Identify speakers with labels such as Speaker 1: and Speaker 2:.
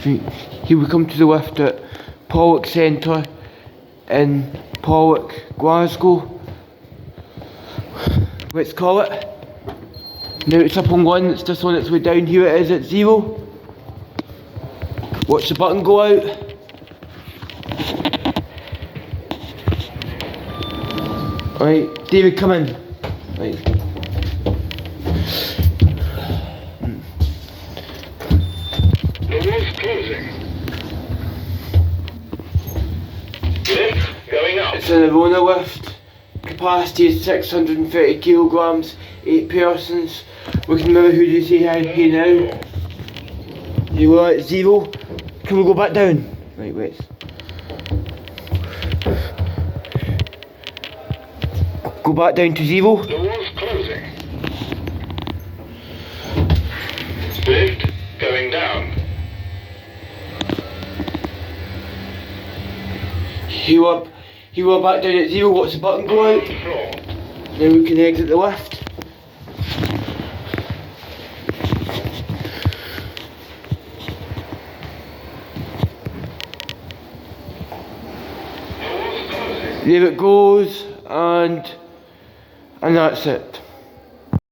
Speaker 1: Here we come to the lift at Pollok Centre in Pollok, Glasgow. Let's call it. Now it's up on 1, it's just on its way down. Here it is at 0. Watch the button go out. Right, David, come in. Right.
Speaker 2: The wall's closing. Lift going up.
Speaker 1: It's an Orona lift. Capacity is 630 kilograms, 8 persons. We can remember who do you say hi now? You were at 0. Can we go back down? Right, wait. Go back down to 0.
Speaker 2: The wall's closing. Lift going down.
Speaker 1: You are back down at 0. Watch the button go out.
Speaker 2: Floor.
Speaker 1: Now we can exit the lift. There it goes, and that's it.